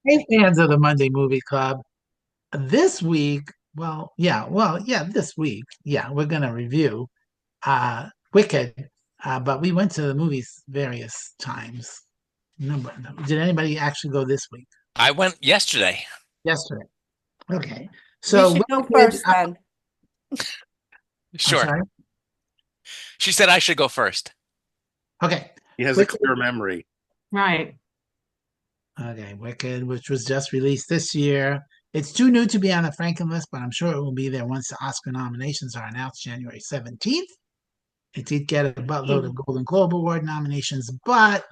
Hey, fans of the Monday Movie Club. This week, this week, we're gonna review Wicked, but we went to the movies various times. Number, did anybody actually go this week? I went yesterday. Yesterday. Okay. You So should go Wicked, first then. I'm Sure. sorry. She said I should go first. Okay. He has a Wicked. clear memory. Right. Okay, Wicked, which was just released this year. It's too new to be on the Franken list, but I'm sure it will be there once the Oscar nominations are announced January 17th. It did get a buttload of Golden Globe Award nominations, but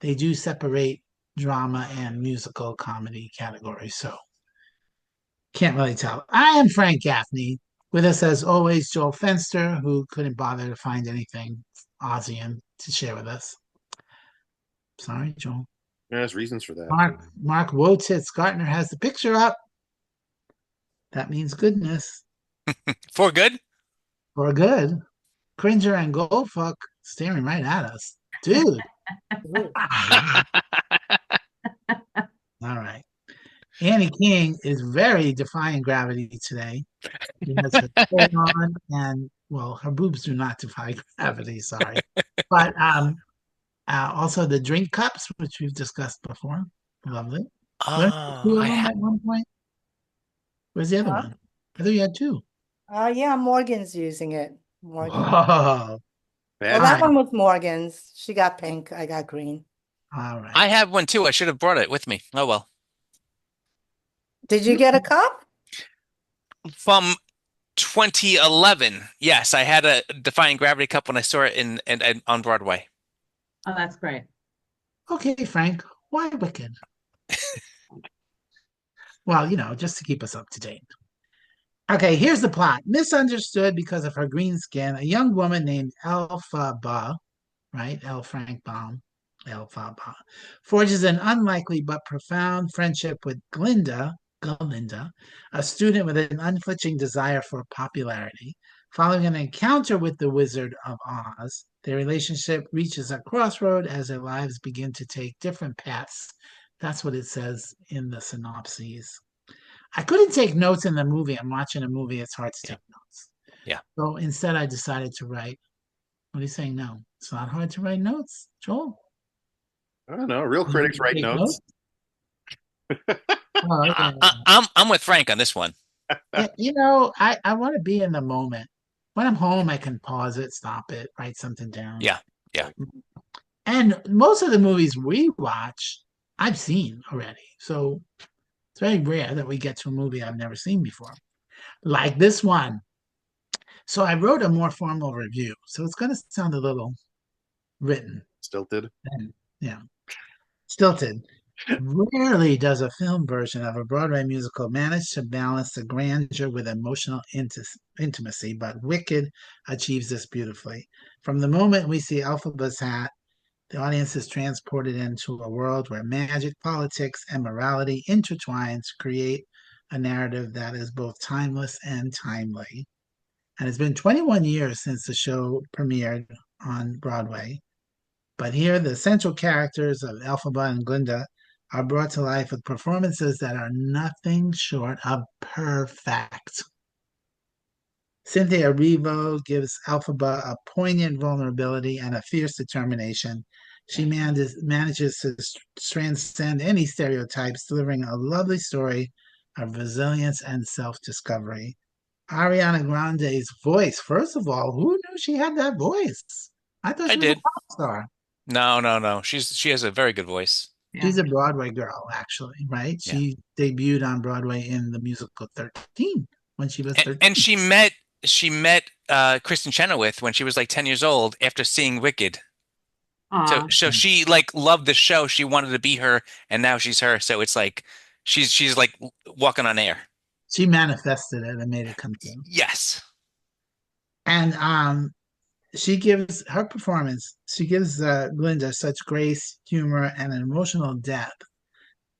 they do separate drama and musical comedy categories, so can't really tell. I am Frank Gaffney. With us, as always, Joel Fenster, who couldn't bother to find anything Aussian to share with us. Sorry, Joel. There's reasons for that. Mark Wotitz Gartner has the picture up. That means goodness. For good? For good. Cringer and Goldfuck staring right at us. Dude. All right. Annie King is very defying gravity today. She has her coat on, and well, her boobs do not defy gravity. Sorry, but also the drink cups, which we've discussed before. Lovely. Weren't there Oh, two of them at one point? Where's the other Huh? one? I thought you had two. Yeah, Morgan's using it. Morgan. Whoa! Well, All Bad. that right, one was Morgan's. She got pink. I got green. all right. I have one too. I should have brought it with me. Oh well. Did you get a cup? From 2011. Yes, I had a Defying Gravity cup when I saw it in on Broadway. Oh, that's great. Okay, Frank. Why Wicked? Well, just to keep us up to date. Okay, here's the plot. Misunderstood because of her green skin, a young woman named Elphaba, right? L. Frank Baum, Elphaba, forges an unlikely but profound friendship with Glinda, a student with an unflinching desire for popularity. Following an encounter with the Wizard of Oz, their relationship reaches a crossroad as their lives begin to take different paths. That's what it says in the synopses. I couldn't take notes in the movie. I'm watching a movie. It's hard to Yeah. take notes. Yeah. So instead, I decided to write. What are you saying now? It's not hard to write notes, Joel. I don't know. Real You critics write take notes. notes? Oh, okay. I'm with Frank on this one. Yeah, I want to be in the moment. When I'm home, I can pause it, stop it, write something down. Yeah. Yeah. And most of the movies we watch, I've seen already. So it's very rare that we get to a movie I've never seen before. Like this one. So I wrote a more formal review. So it's going to sound a little written. Stilted. And, yeah, stilted. Rarely does a film version of a Broadway musical manage to balance the grandeur with emotional intimacy, but Wicked achieves this beautifully. From the moment we see Elphaba's hat, the audience is transported into a world where magic, politics, and morality intertwine to create a narrative that is both timeless and timely. And it's been 21 years since the show premiered on Broadway. But here, the central characters of Elphaba and Glinda are brought to life with performances that are nothing short of perfect. Cynthia Erivo gives Elphaba a poignant vulnerability and a fierce determination. She manages to transcend any stereotypes, delivering a lovely story of resilience and self discovery. Ariana Grande's voice, first of all, who knew she had that voice? I thought I she was a did. pop star. No, no, no. She has a very good voice. She's Yeah. a Broadway girl, actually, right? Yeah. She debuted on Broadway in the musical 13 when she was And 13. she met Kristen Chenoweth when she was like 10 years old after seeing Wicked. So Aw. so she like loved the show. She wanted to be her, and now she's her. So it's like she's like walking on air. She manifested it and made it come true. Yes. And she gives her performance, she gives Glinda such grace, humor, and an emotional depth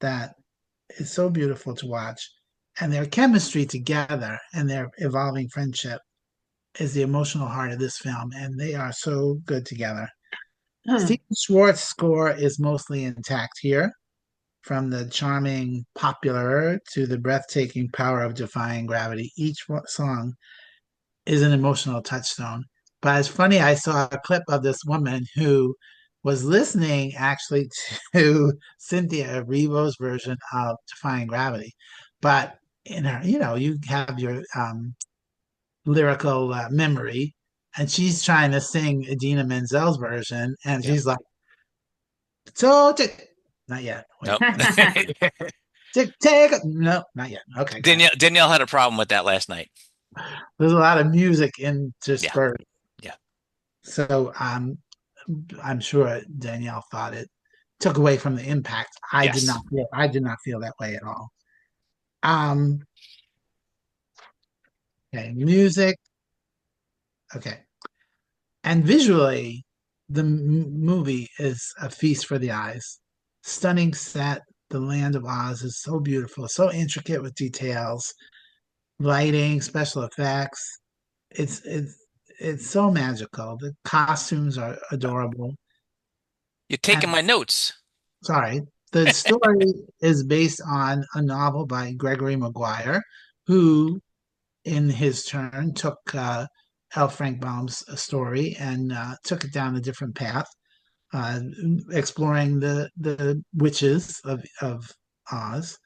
that is so beautiful to watch. And their chemistry together and their evolving friendship is the emotional heart of this film. And they are so good together. Hmm. Stephen Schwartz's score is mostly intact here. from the charming Popular to the breathtaking Power of Defying Gravity. Each song is an emotional touchstone. But it's funny, I saw a clip of this woman who was listening actually to Cynthia Erivo's version of Defying Gravity. But in her, you have your lyrical memory, and she's trying to sing Idina Menzel's version, and she's like, so not yet. Wait. Nope. No, not yet. Okay. Danielle had a problem with that last night. There's a lot of music interspersed. Yeah. So I'm sure Danielle thought it took away from the impact. I did not feel that way at all. Okay, music. Okay. And visually, the movie is a feast for the eyes. Stunning set. The Land of Oz is so beautiful, so intricate with details, lighting, special effects. It's so magical. The costumes are adorable. You're taking my notes. Sorry. The story is based on a novel by Gregory Maguire, who, in his turn, took L. Frank Baum's story and took it down a different path, exploring the witches of Oz.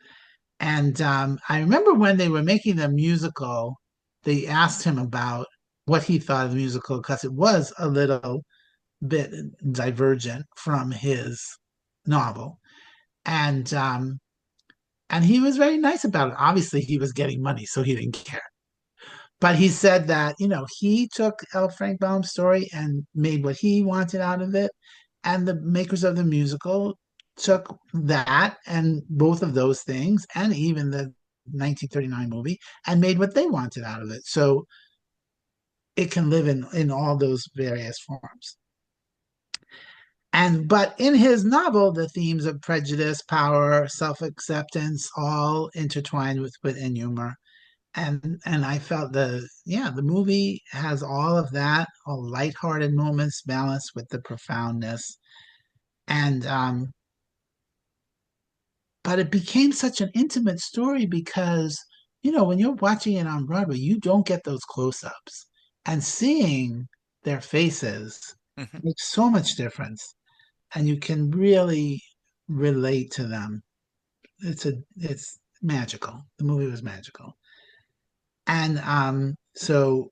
And I remember when they were making the musical, they asked him about what he thought of the musical because it was a little bit divergent from his novel. And he was very nice about it. Obviously, he was getting money, so he didn't care. But he said that, he took L. Frank Baum's story and made what he wanted out of it. And the makers of the musical took that and both of those things, and even the 1939 movie, and made what they wanted out of it. So it can live in all those various forms. But in his novel, the themes of prejudice, power, self-acceptance, all intertwined with wit and humor. And I felt the movie has all of that, all lighthearted moments balanced with the profoundness. And but it became such an intimate story because, when you're watching it on Broadway, you don't get those close-ups. And seeing their faces makes so much difference. And you can really relate to them. It's magical. The movie was magical. And so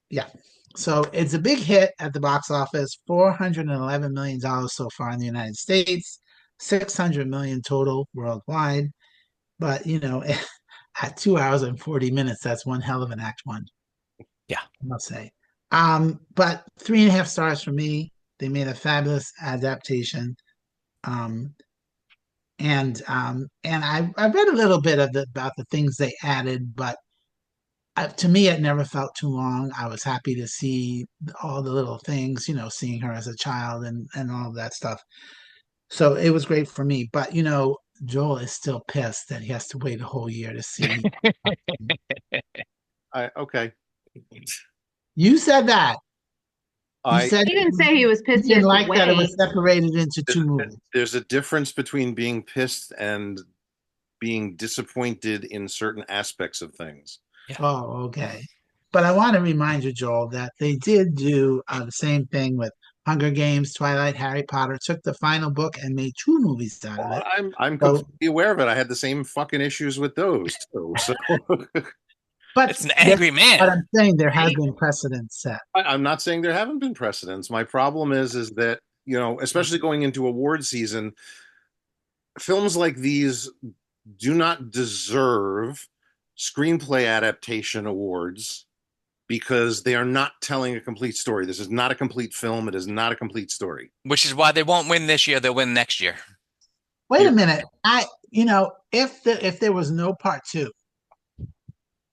it's a big hit at the box office, $411 million so far in the United States, 600 million total worldwide. But at 2 hours and 40 minutes, that's one hell of an act one. Yeah, I must say. But 3.5 stars for me. They made a fabulous adaptation. And I read a little bit about the things they added, but to me, it never felt too long. I was happy to see all the little things, seeing her as a child and all of that stuff. So it was great for me. But, Joel is still pissed that he has to wait a whole year to see. Okay. You said that. You I said He didn't say he was you pissed. didn't like that it was separated into two movies. there's a difference between being pissed and being disappointed in certain aspects of things. Oh, okay. But I want to remind you, Joel, that they did do the same thing with Hunger Games, Twilight, Harry Potter, took the final book and made 2 movies out of it. I'm completely aware of it. I had the same fucking issues with those too. So But it's an angry man. But I'm saying there has been precedent set. I'm not saying there haven't been precedents. My problem is that, especially going into award season, films like these do not deserve screenplay adaptation awards because they are not telling a complete story. This is not a complete film. It is not a complete story. Which is why they won't win this year. They'll win next year. Wait a minute. If there was no part 2,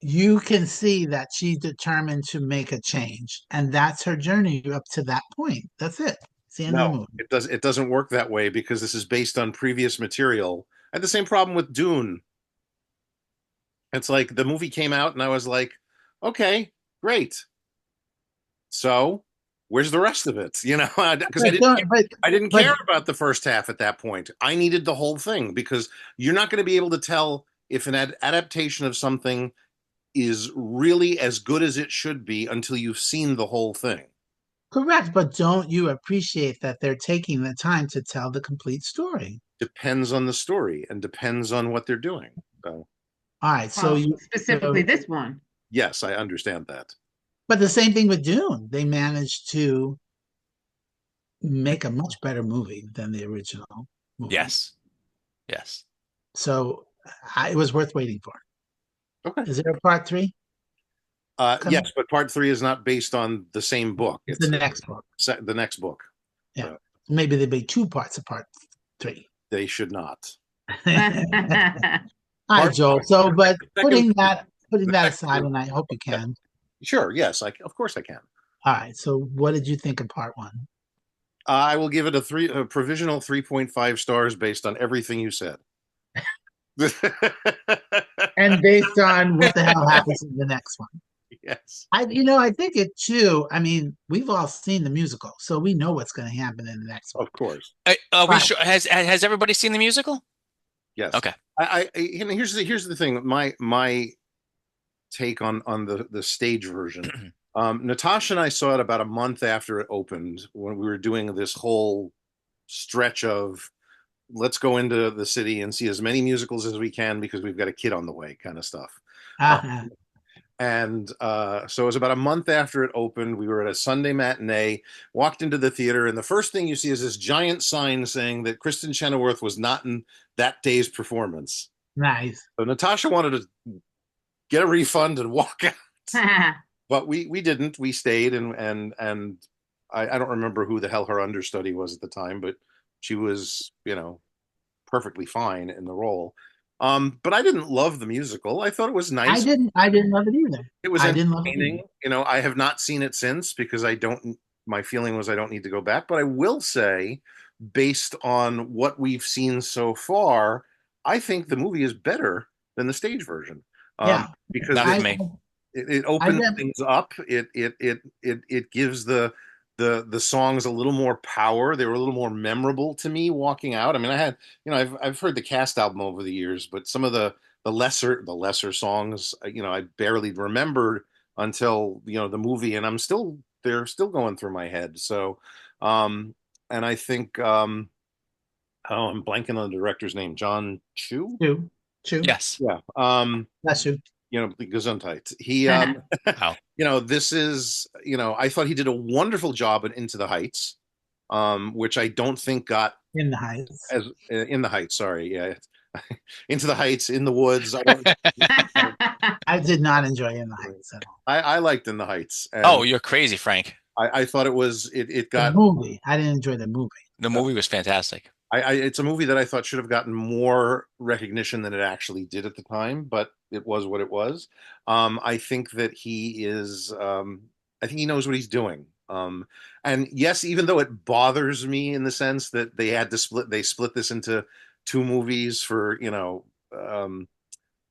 you can see that she's determined to make a change, and that's her journey up to that point. That's it. It's the end of the movie. It doesn't work that way because this is based on previous material. I had the same problem with Dune. It's like the movie came out and I was like, okay, great. So where's the rest of it? You know, because But don't- but- I didn't but- care about the first half at that point. I needed the whole thing because you're not going to be able to tell if an adaptation of something is really as good as it should be until you've seen the whole thing. Correct, but don't you appreciate that they're taking the time to tell the complete story? Depends on the story and depends on what they're doing. So, All right, so Well, you specifically so- this one. yes, I understand that. but the same thing with Dune. They managed to make a much better movie than the original movie. Yes. Yes. So it was worth waiting for. Okay. Is there a part 3? Come- Yes, but part 3 is not based on the same book. It's the next book. the next book. Maybe there'd be 2 parts of part 3. They should not. All right, Joel. So, but putting that aside, and I hope you can. Sure. Yes. Of course I can. All right. So, what did you think of part 1? I will give it a provisional 3.5 stars based on everything you said. And based on what the hell happens in the next one. Yes. I think it too. I mean, we've all seen the musical, so we know what's going to happen in the next one. Of course. Are we Right. sure? Has everybody seen the musical? Yes. Okay. Here's the thing. My take on the stage version. Natasha and I saw it about a month after it opened when we were doing this whole stretch of let's go into the city and see as many musicals as we can because we've got a kid on the way kind of stuff. And so it was about a month after it opened. We were at a Sunday matinee, walked into the theater, and the first thing you see is this giant sign saying that Kristen Chenoweth was not in that day's performance. Nice. So Natasha wanted to get a refund and walk out. But we didn't. We stayed, and I don't remember who the hell her understudy was at the time, but she was, perfectly fine in the role. But I didn't love the musical. I thought it was nice. I didn't love it either. It was I didn't love it entertaining. I have not seen it since because my feeling was I don't need to go back. But I will say, based on what we've seen so far, I think the movie is better than the stage version. Yeah. Because Not for me. it opens things up. It gives the songs a little more power. They were a little more memorable to me walking out. I mean, I've heard the cast album over the years, but some of the lesser songs, I barely remembered until the movie, and they're still going through my head. So, and I think I'm blanking on the director's name, John Chu. Chu. Yes. Yeah. That's you. The Gesundheit. He, Wow. this is, I thought he did a wonderful job in Into the Heights, which I don't think got In the Heights. as in the Heights. Sorry, yeah, Into the Heights, in the woods. I did not enjoy In the Heights at all. I liked In the Heights. And Oh, you're crazy, Frank. I thought it got. The movie. I didn't enjoy the movie. The movie was fantastic. It's a movie that I thought should have gotten more recognition than it actually did at the time, but it was what it was. I think that he is. I think he knows what he's doing. And yes, even though it bothers me in the sense that they split this into 2 movies for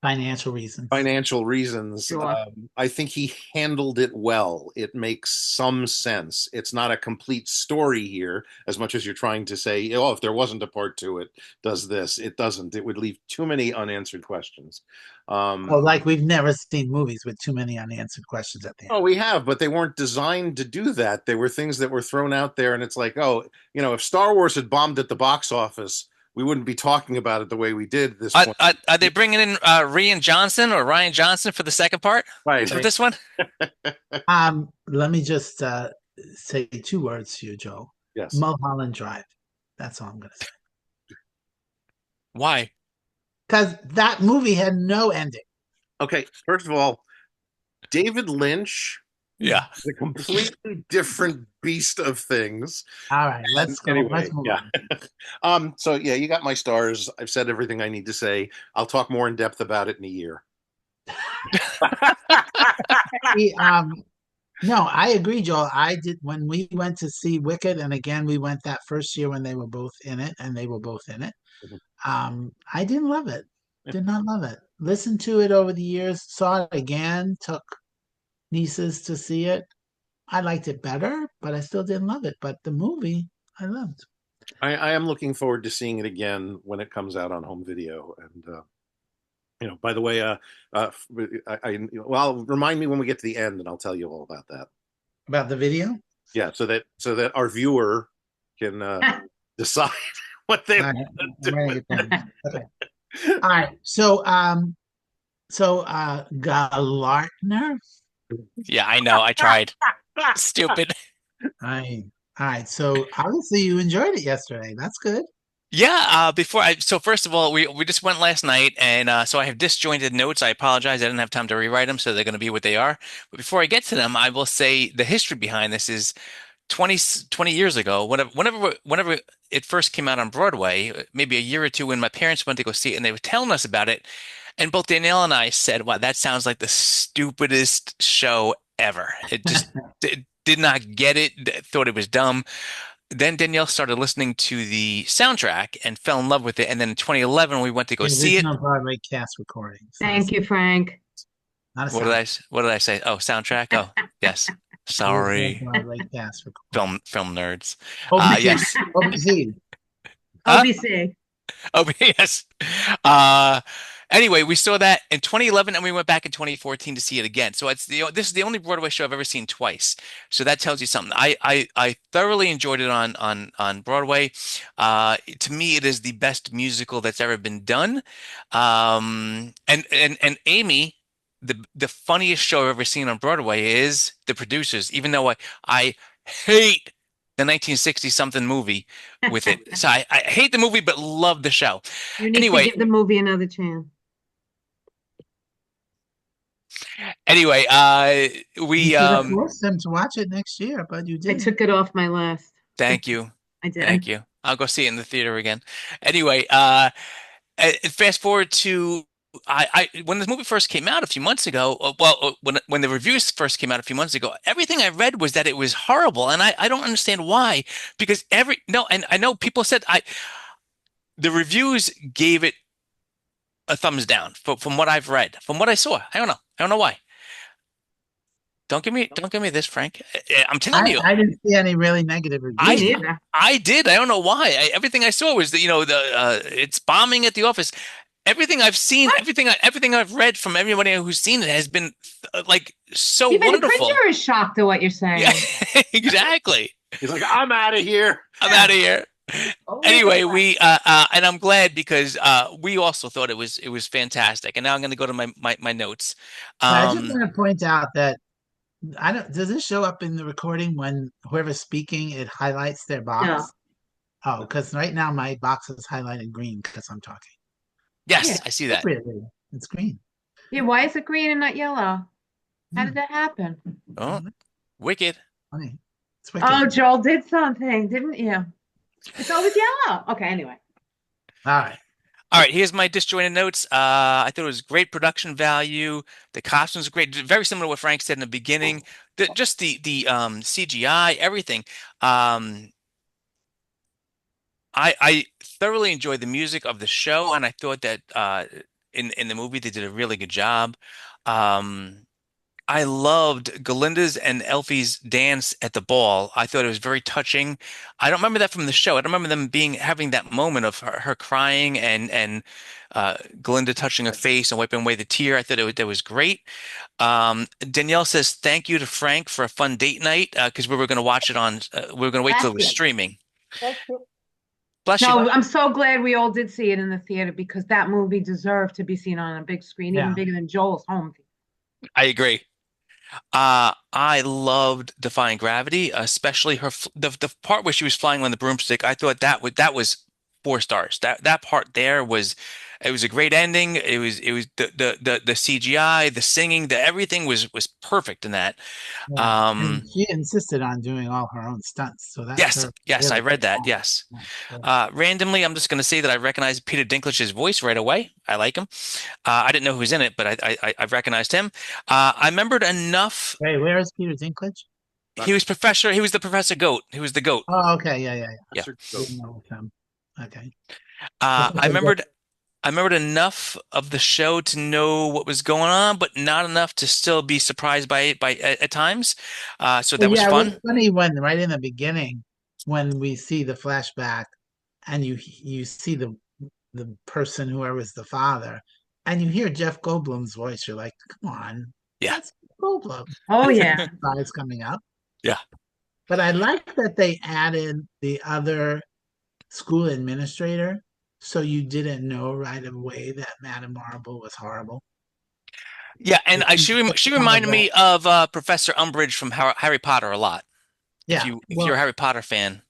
Financial reasons. financial reasons. Sure. I think he handled it well. It makes some sense. It's not a complete story here, as much as you're trying to say, oh, if there wasn't a part 2, it does this. It doesn't. It would leave too many unanswered questions. Like we've never seen movies with too many unanswered questions at the end. Oh, we have, but they weren't designed to do that. They were things that were thrown out there, and it's like, oh, if Star Wars had bombed at the box office, we wouldn't be talking about it the way we did at this point. Are they bringing in Rian Johnson or Ryan Johnson for the second part Right. for this one? Let me just say 2 words to you, Joe. Yes. Mulholland Drive. That's all I'm going to say. Why? Because that movie had no ending. Okay. First of all, David Lynch Yeah. is a completely different beast of things. All right, let's go. Anyway, Let's move yeah. on. So yeah, you got my stars. I've said everything I need to say. I'll talk more in depth about it in a year. No, I agree, Joel. I did when we went to see Wicked, and again we went that first year when they were both in it, and they were both in it. I didn't love it. Did not love it. Listened to it over the years, saw it again, took nieces to see it. I liked it better, but I still didn't love it. But the movie, I loved. I am looking forward to seeing it again when it comes out on home video. And by the way, well, remind me when we get to the end, and I'll tell you all about that. About the video? Yeah, so that our viewer can decide what they All right, want I'm to do. writing it down. Okay. All right. So Galartner. Yeah, I know. I tried. Stupid. All right. So obviously you enjoyed it yesterday. That's good. Yeah, so first of all, we just went last night, and so I have disjointed notes. I apologize. I didn't have time to rewrite them, so they're going to be what they are. But before I get to them, I will say the history behind this is 20 years ago, whenever it first came out on Broadway, maybe a year or two, when my parents went to go see it and they were telling us about it, and both Danielle and I said, "Wow, that sounds like the stupidest show ever." It just did not get it, thought it was dumb. Then Danielle started listening to the soundtrack and fell in love with it. And then in 2011, we went to go The see it. original Broadway cast recordings. Thank you, Frank. Not a What did I say? Oh, soundtrack. Oh, yes. Sorry, Broadway cast recording. film nerds. OBC. Yes. OBC. Huh? OBC. Oh, yes. Uh, anyway, we saw that in 2011, and we went back in 2014 to see it again. So this is the only Broadway show I've ever seen twice. So that tells you something. I thoroughly enjoyed it on Broadway. To me, it is the best musical that's ever been done. And Amy, the funniest show I've ever seen on Broadway is The Producers. Even though I hate the 1960 something movie with it. So I hate the movie, but love the show. You need Anyway. to give the movie another chance. Anyway, You should have forced them to watch it next year, but you I didn't. took it off my list. thank you. I did. Thank you. I'll go see it in the theater again. Anyway, fast forward to when this movie first came out a few months ago, when the reviews first came out a few months ago, everything I read was that it was horrible, and I don't understand why. Because and I know people said the reviews gave it a thumbs down from what I've read, from what I saw. I don't know why. Don't give me this, Frank. I'm telling you. I didn't see any really negative reviews. Me neither. I did. I don't know why. Everything I saw was that, it's bombing at the office. Everything I've seen, everything I've read from everybody who's seen it has been like so Even wonderful. the printer is shocked at what you're saying. Yeah, exactly. He's like, I'm out of here. I'm out of here. Oh, Anyway, yeah. and I'm glad because we also thought it was fantastic. And now I'm going to go to my notes. I just want to point out that does this show up in the recording when whoever's speaking, it highlights their box? No. Oh, because right now my box is highlighted green because I'm talking. Yes, Yeah. I see that. Really, it's green. Yeah, why is it green and not yellow? How did that happen? Oh, wicked. Funny. It's wicked. Oh, Joel did something, didn't you? It's always yellow. Okay, anyway. All right. All right, here's my disjointed notes. I thought it was great production value. The costumes are great, very similar to what Frank said in the beginning. Just the CGI, everything. I thoroughly enjoyed the music of the show, and I thought that in the movie they did a really good job. I loved Galinda's and Elfie's dance at the ball. I thought it was very touching. I don't remember that from the show. I don't remember them having that moment of her crying and Galinda touching her face and wiping away the tear. I thought that was great. Danielle says thank you to Frank for a fun date night because we were going to watch it on. We were going to wait till it was streaming. Thank you. Bless you. No, I'm so glad we all did see it in the theater because that movie deserved to be seen on a big screen, Yeah. even bigger than Joel's home. I agree. I loved Defying Gravity, especially the part where she was flying on the broomstick. I thought that was 4 stars. That part there was a great ending. It was the CGI, the singing, everything was perfect in that. Yeah. And she insisted on doing all her own stunts. So that's yes, I read that. Yes. Randomly, I'm just going to say that I recognize Peter Dinklage's voice right away. I like him. I didn't know who was in it, but I've recognized him. I remembered enough. Hey, where is Peter Dinklage? He was the Professor Goat. He was the goat. Oh, okay. Yeah. Yeah. Didn't know him. Okay. I remembered I remembered enough of the show to know what was going on, but not enough to still be surprised by it at times. So Well, that was yeah, it was fun. funny when right in the beginning, when we see the flashback, and you see the person, whoever's the father, and you hear Jeff Goldblum's voice. You're like, come on, Yeah. that's Goldblum. Oh, yeah. Eyes coming up. Yeah. But I like that they added the other school administrator, so you didn't know right away that Madame Marble was horrible. Yeah, and It- she some of reminded that, me of Professor Umbridge from Harry Potter a lot. yeah. If you're a Well, Harry Potter fan,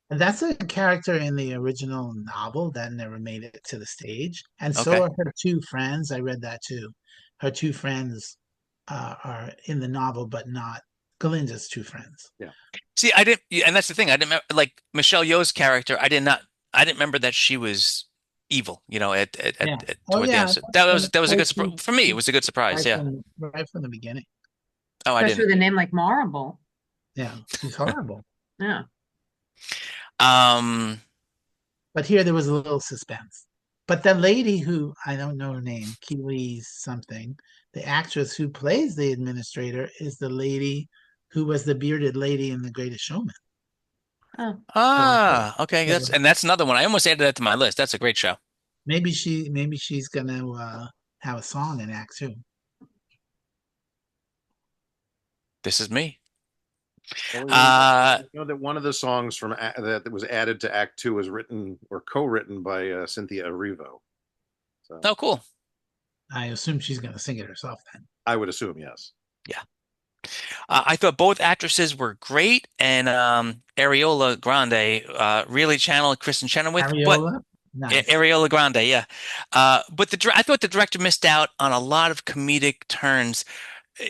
and that's a character in the original novel that never made it to the stage, and so okay. are her two friends. I read that too. Her two friends are in the novel, but not Galinda's two friends. Yeah. See, I didn't, yeah, and that's the thing. I didn't like Michelle Yeoh's character. I didn't remember that she was evil. Yeah. Oh Toward the end. yeah. So that was a good She, for me. It she, was a good surprise. Yeah. right from the beginning. Oh, I Especially didn't. with a name like Marble. Yeah, she's horrible. Yeah. Um, But here there was a little suspense. But the lady who I don't know her name, Keely something, the actress who plays the administrator is the lady who was the bearded lady in The Greatest Showman. Oh, okay. So That's another one. I almost added that to my list. That's a great show. maybe she's gonna have a song in Act Two. This is me. Well, Uh, you know that one of the songs from that was added to Act Two was written or co-written by Cynthia Erivo. So oh, cool. I assume she's gonna sing it herself then. I would assume yes. Yeah. I thought both actresses were great, and Ariola Grande really channeled Kristen Chenoweth, but Ariola, nice. Ariola Grande, yeah. But I thought the director missed out on a lot of comedic turns.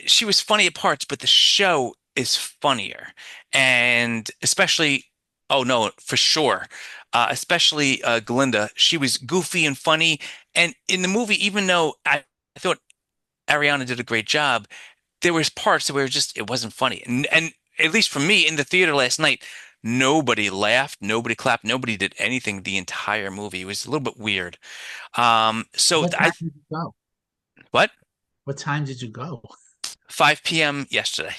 She was funny at parts, but the show is funnier, and especially, oh no, for sure, especially Glinda. She was goofy and funny, and in the movie, even though I thought Ariana did a great job, there was parts where it wasn't funny. And at least for me in the theater last night, nobody laughed, nobody clapped, nobody did anything the entire movie. It was a little bit weird. So What time did you go? what? What time did you go? 5 p.m. yesterday.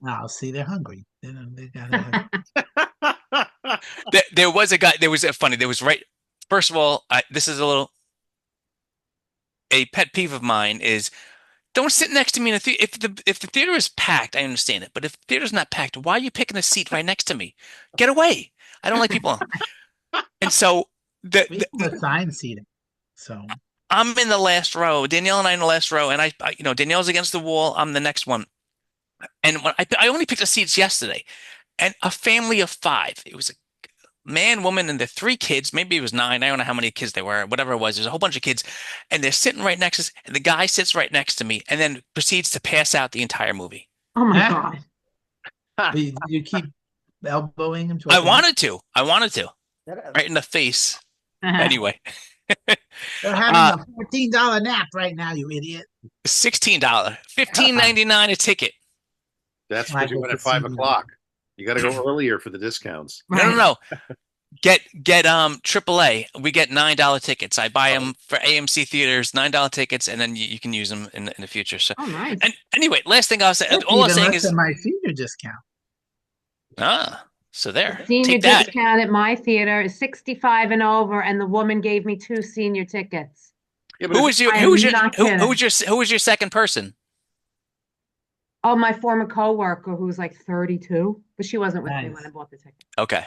Oh, see, they're hungry. They gotta There was a guy, there was a funny, there was right. First of all, this is a pet peeve of mine is don't sit next to me in a theater. If the theater is packed, I understand it. But if the theater's not packed, why are you picking a seat right next to me? Get away. I don't like people. And so we have assigned seating. So I'm in the last row. Danielle and I in the last row, and Danielle's against the wall. I'm the next one. And when I only picked the seats yesterday, and a family of five. It was a man, woman, and the three kids. Maybe it was nine. I don't know how many kids there were. Whatever it was, there's a whole bunch of kids, and they're sitting right next to us. And the guy sits right next to me, and then proceeds to pass out the entire movie. oh my Huh? God. did you keep elbowing him? I wanted to. Right in the face. Anyway, They're having a $14 nap right now, you idiot. $16, $15.99 a ticket. That's what you went at 5 o'clock. You got to go earlier for the discounts. No. Get AAA. We get $9 tickets. I buy them for AMC theaters, $9 tickets, and then you can use them in the future. So, Oh, nice. and anyway, last thing I'll say, That's all I'm even saying less is, than my senior discount. so there, Senior take that. discount at my theater is 65 and over, and the woman gave me 2 senior tickets. Yeah, but Who if- was your second person? Oh, my former coworker who's like 32, but she wasn't with me Nice. when I bought the ticket. Okay.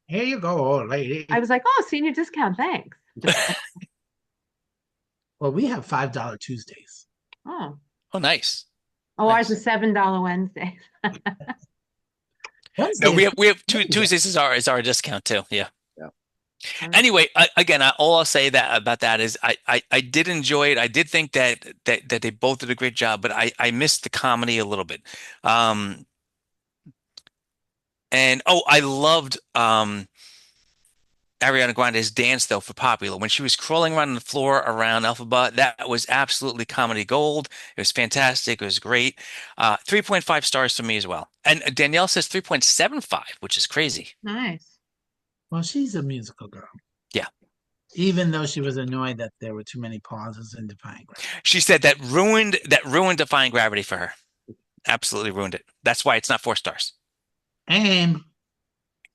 Here you go, old lady. I was like, oh, senior discount, thanks. Well, we have $5 Tuesdays. Oh, Oh, nice. oh, ours Nice. is $7 Wednesdays. No, we have Wednesdays- Tuesdays is our discount too. Yeah. Mm. Anyway, again, all I'll say about that is I did enjoy it. I did think that they both did a great job, but I missed the comedy a little bit. And I loved Ariana Grande's dance though for Popular when she was crawling around on the floor around Elphaba. That was absolutely comedy gold. It was fantastic. It was great. 3.5 stars for me as well. And Danielle says 3.75, which is crazy. Nice. Well, she's a musical girl. Yeah. even though she was annoyed that there were too many pauses in Defying Gravity. She said that ruined Defying Gravity for her. Absolutely ruined it. That's why it's not 4 stars. Aim.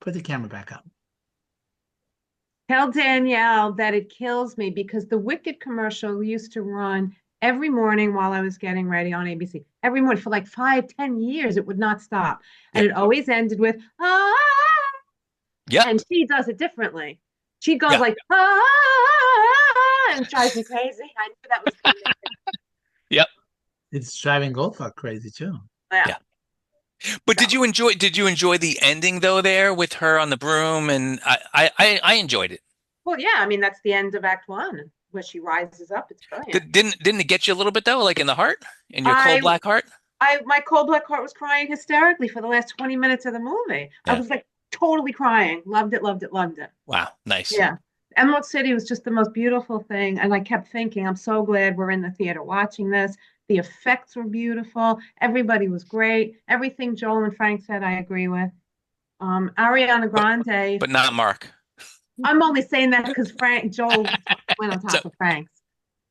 Put the camera back up. Tell Danielle that it kills me because the Wicked commercial used to run every morning while I was getting ready on ABC. Every morning for like 5, 10 years, it would not stop. And it always ended with, ah, Yeah. and she does it differently. She goes Yeah. like, ah, and it drives me crazy. I knew that was coming. Yep. It's driving Goldfuck crazy too. Yeah. But did you enjoy the ending though there with her on the broom? And I enjoyed it. Well, yeah, I mean that's the end of Act 1 where she rises up. It's brilliant. Didn't it get you a little bit though, like in the heart, in your I- cold black heart? My cold black heart was crying hysterically for the last 20 minutes of the movie. I Yeah. was like totally crying. Loved it, loved it, loved it. Wow, nice. Yeah. Emerald City was just the most beautiful thing. And I kept thinking, I'm so glad we're in the theater watching this. The effects were beautiful. Everybody was great. Everything Joel and Frank said, I agree with. Ariana Grande. But not Mark. I'm only saying that because Joel went on top of Frank's.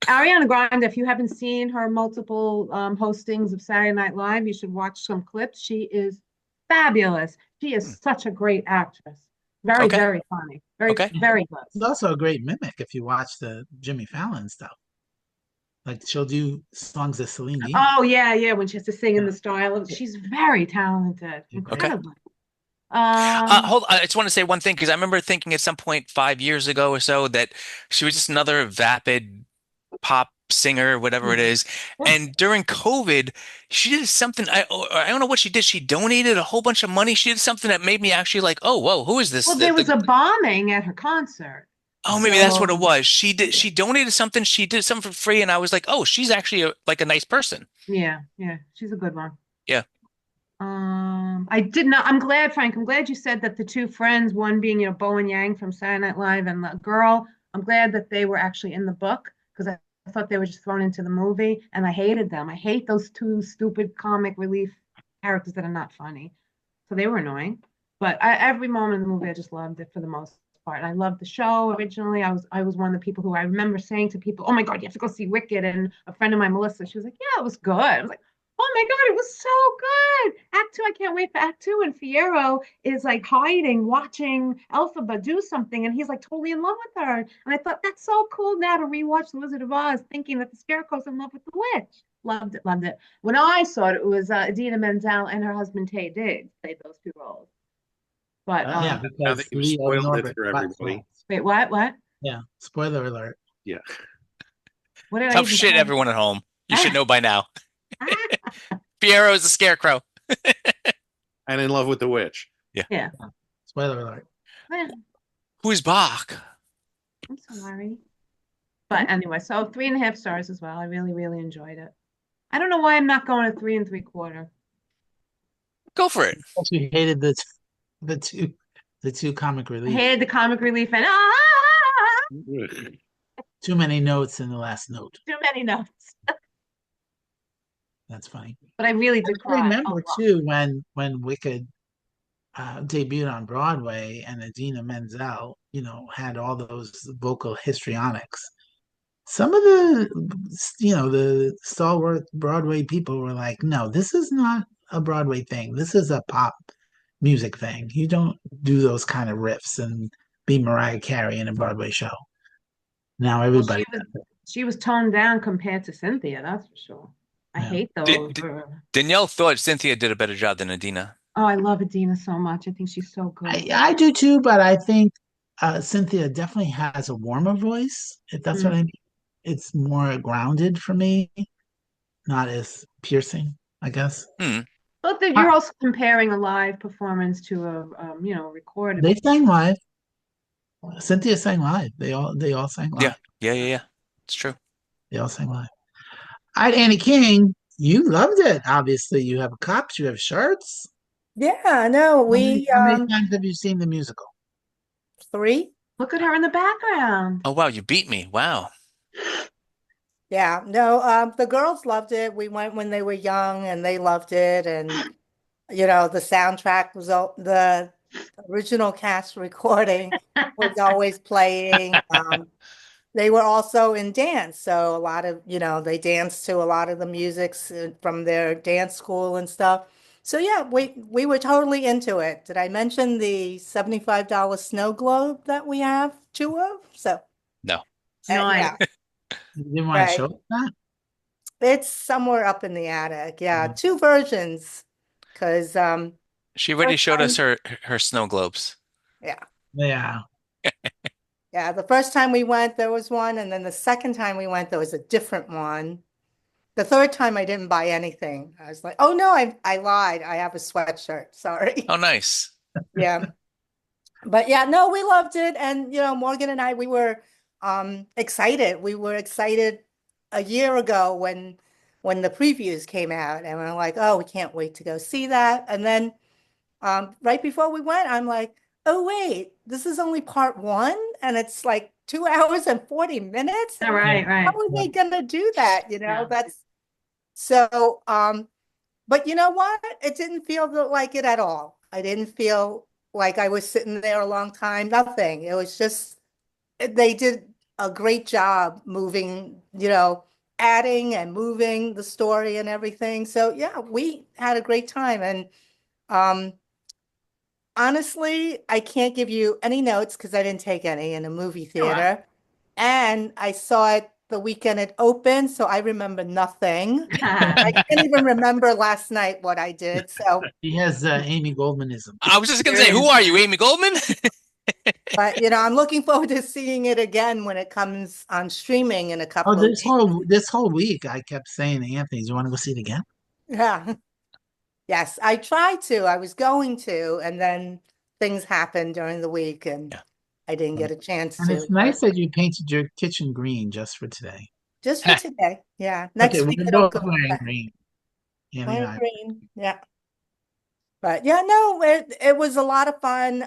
Ariana Grande, if you haven't seen her multiple hostings of Saturday Night Live, you should watch some clips. She is fabulous. She is such a great actress. Very, Okay. very funny. Very, Okay. very She's good. also a great mimic if you watch the Jimmy Fallon stuff. Like she'll do songs of Celine Dion. Oh, yeah, yeah. When she has to sing in the style of, she's very talented. Incredibly. I just want to say one thing because I remember thinking at some point 5 years ago or so that she was just another vapid pop singer, whatever it is. And during COVID, she did something. I don't know what she did. She donated a whole bunch of money. She did something that made me actually like, oh, whoa, who is this? Well, there was a bombing at her concert. Oh, maybe that's what it was. She donated something. She did something for free, and I was like, oh, she's actually like a nice person. Yeah, yeah. She's a good one. Yeah. I did not. I'm glad, Frank. I'm glad you said that the two friends, one being, Bo and Yang from Saturday Night Live, and the girl. I'm glad that they were actually in the book because I thought they were just thrown into the movie, and I hated them. I hate those two stupid comic relief characters that are not funny. So they were annoying. But every moment of the movie, I just loved it for the most part. And I loved the show originally. I was one of the people who I remember saying to people, "Oh my God, you have to go see Wicked." And a friend of mine, Melissa, she was like, "Yeah, it was good." I was like, "Oh my God, it was so good." Act 2, I can't wait for Act 2. And Fiyero is like hiding, watching Elphaba do something, and he's like totally in love with her. And I thought that's so cool now to rewatch The Wizard of Oz, thinking that the Scarecrow's in love with the witch. Loved it, loved it. When I saw it, it was Idina Menzel and her husband Taye Diggs played those two roles. But Yeah, Now because that you've Lee spoiled Norbert it for got everybody. flagged. wait, what? Yeah, spoiler alert. Yeah. What did I Tough even shit, say? everyone at home. You should know by now. Fiyero is a scarecrow. And in love with the witch. Yeah. Spoiler alert. Well, Who's Bach? I'm sorry. But anyway, so 3.5 stars as well. I really, really enjoyed it. I don't know why I'm not going to 3 3/4. Go for it. You hated the two comic I relief. hated the comic relief and Too many notes in the last note. too many notes. That's funny. But I really did I cry. remember Oh, too when Wicked debuted on Broadway and Idina Menzel, had all those vocal histrionics. Some of the stalwart Broadway people were like, "No, this is not a Broadway thing. This is a pop music thing. You don't do those kind of riffs and be Mariah Carey in a Broadway show." Now well, everybody. she was toned down compared to Cynthia, that's for sure. I Yeah. hate those. Danielle thought Cynthia did a better job than Adina. Oh, I love Idina so much. I think she's so good. I do too, but I think Cynthia definitely has a warmer voice, if that's what I mean. It's more grounded for me, not as piercing, I guess. But you're also comparing a live performance to a recorded. They sang live. Cynthia sang live. They all sang live. Yeah. It's true. They all sang live. All right, Annie King, you loved it. Obviously, you have cups, you have shirts. Yeah, no, How we many times have you seen the musical? 3. Look at her in the background. Oh wow, you beat me. Wow. Yeah, no, the girls loved it. We went when they were young and they loved it. And, the soundtrack was the original cast recording was always playing. They were also in dance, so a lot of, they danced to a lot of the musics from their dance school and stuff. So yeah, we were totally into it. Did I mention the $75 snow globe that we have two of? So No. yeah, Nice. You didn't want to right. show us that? It's somewhere up in the attic. Yeah, Mhm. two versions. Because She already first showed us time, her snow globes. yeah. Yeah. Yeah, the first time we went, there was one, and then the second time we went, there was a different one. The third time I didn't buy anything. I was like, oh no, I lied. I have a sweatshirt. Sorry. Oh, nice. Yeah. But yeah, no, we loved it. And Morgan and I, we were excited. We were excited a year ago when the previews came out, and we are like, oh, we can't wait to go see that. And then right before we went, I'm like, oh wait, this is only part one, and it's like 2 hours and 40 minutes. All right, How right. are they gonna do that? Yeah. That's so but you know what? It didn't feel like it at all. I didn't feel like I was sitting there a long time. Nothing. It was just they did a great job moving, adding and moving the story and everything. So yeah, we had a great time. And um honestly, I can't give you any notes because I didn't take any in a movie Sure. theater. And I saw it the weekend it opened, so I remember nothing. I can't even remember last night what I did. So, He has Amy Goldmanism. I was just gonna say, who are you, Amy Goldman? but I'm looking forward to seeing it again when it comes on streaming in a couple Oh, of this whole week I kept saying to Anthony, "Do you want to go see it again?" Yeah. Yes, I tried to. I was going to, and then things happened during the week, and Yeah. I didn't get a chance And to. it's nice that you painted your kitchen green just for today. Just for today. Yeah. Next Okay, week we're it'll both go wearing back. green. Annie and Lime I. green. Yeah. But yeah, no, it was a lot of fun.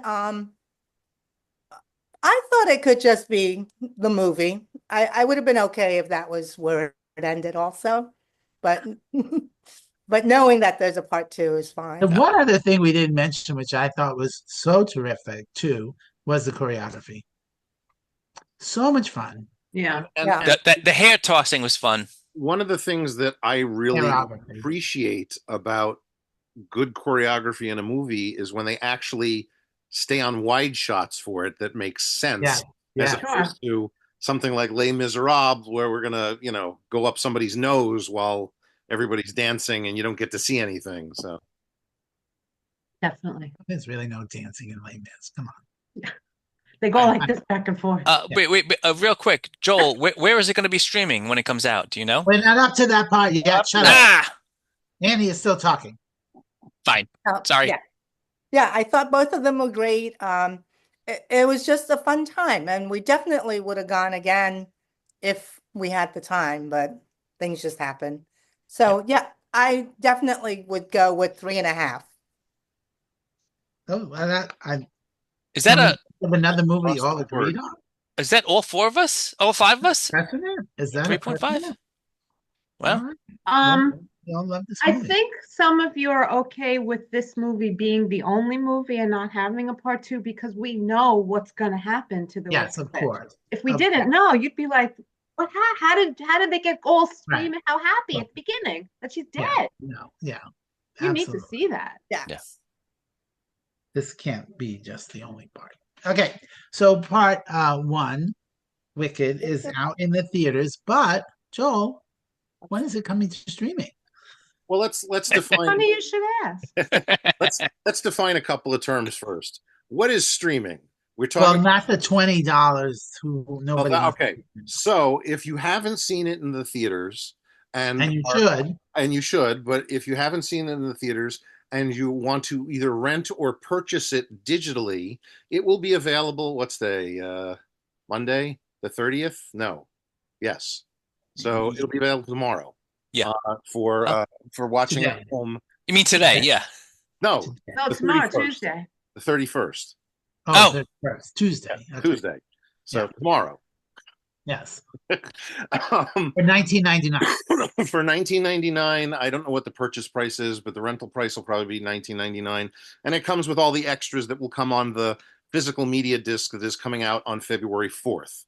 I thought it could just be the movie. I would have been okay if that was where it ended also. But but knowing that there's a part two is fine. The one other thing we didn't mention, which I thought was so terrific too, was the choreography. So much fun. Yeah. And, Yeah. and The hair tossing was fun. one of the things that I really Choreography. appreciate about good choreography in a movie is when they actually stay on wide shots for it that makes sense, Yeah. as Yeah. opposed to something like Les Miserables, where we're gonna, go up somebody's nose while everybody's dancing and you don't get to see anything. So Definitely. There's really no dancing in Les Mis. Come on. They go like this back and forth. Wait, real quick, Joel, where is it going to be streaming when it comes out? Do you know? We're not up to that part yet. Shut up. Ah, Annie is still talking. fine. Oh, Sorry. Yeah. Yeah, I thought both of them were great. It was just a fun time, and we definitely would have gone again if we had the time, but things just happen. So yeah, I definitely would go with 3.5. Oh, well, I Is that have another movie Across all the agreed board. on. is that all four of us? All five of us? Precedent? Is that a 3.5? precedent? Well, All right. Um, We all love this I movie. think some of you are okay with this movie being the only movie and not having a part two because we know what's going to happen to the Yes, rest of of it. course. If we Of didn't know, you'd be like, "What? How did they get all screaming how happy Right. at the beginning that she's Yeah. dead?" No, yeah. You need to Absolutely. see that. Yes. This can't be just the only part. Okay, so part one, Wicked, is out in the theaters, but Joel, when is it coming to streaming? well, let's define Funny you should ask. let's define a couple of terms first. What is streaming? We're Well, talking not the $20 who nobody wants okay. So if you haven't seen it in the theaters and you are- should. and you should, but if you haven't seen it in the theaters and you want to either rent or purchase it digitally, it will be available. What's the Monday, the 30th? No, yes. So it'll be available tomorrow. Yeah. For watching Today. at home. you mean today? Okay. Yeah. No, No, The tomorrow, 31st. Tuesday. the 31st, Oh. The first Tuesday. Okay. Tuesday. So Yeah. tomorrow. Yes. Um, For 1999. for 1999, I don't know what the purchase price is, but the rental price will probably be 1999, and it comes with all the extras that will come on the physical media disc that is coming out on February 4th.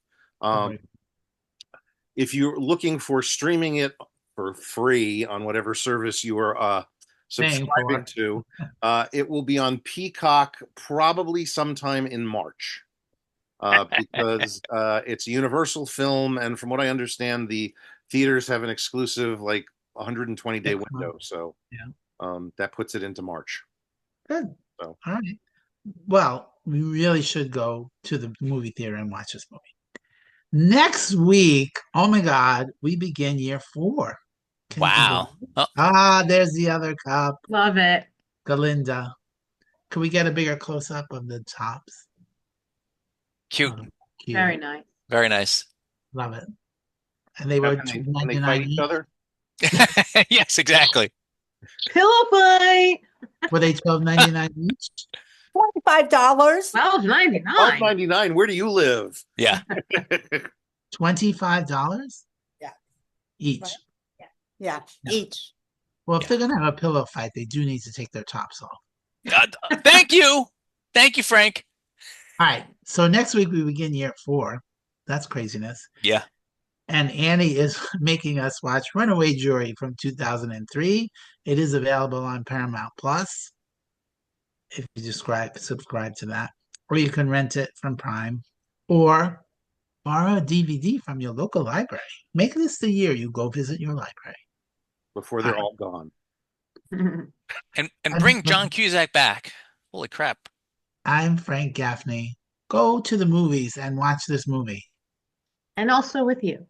If you're looking for streaming it for free on whatever service you are subscribing to, it will be on Peacock probably sometime in March. Because it's a Universal film, and from what I understand, the theaters have an exclusive like 120-day window. So that puts it into March. Good. So. All right. Well, we really should go to the movie theater and watch this movie. Next week, oh my God, we begin year 4. Wow. There's the other cup. Love it. Galinda. Can we get a bigger close-up of the tops? Cute. Cute. Very nice. Very nice. Love it. And they were When they fight each other. Yes, exactly. Pillow fight. Were they $12.99 each? $25. $12.99. $12.99. Where do you live? Yeah. $25? Yeah. Each. Right. Yeah, Yeah. each. Well, if they're gonna have a pillow fight, they do need to take their tops off. Thank you. Thank you, Frank. All right. So next week we begin year 4. That's craziness. Yeah. And Annie is making us watch Runaway Jury from 2003. It is available on Paramount Plus if you subscribe to that, or you can rent it from Prime, or borrow a DVD from your local library. Make this the year you go visit your library Before they're all gone. And bring John Cusack back. Holy crap. I'm Frank Gaffney. Go to the movies and watch this movie. And also with you.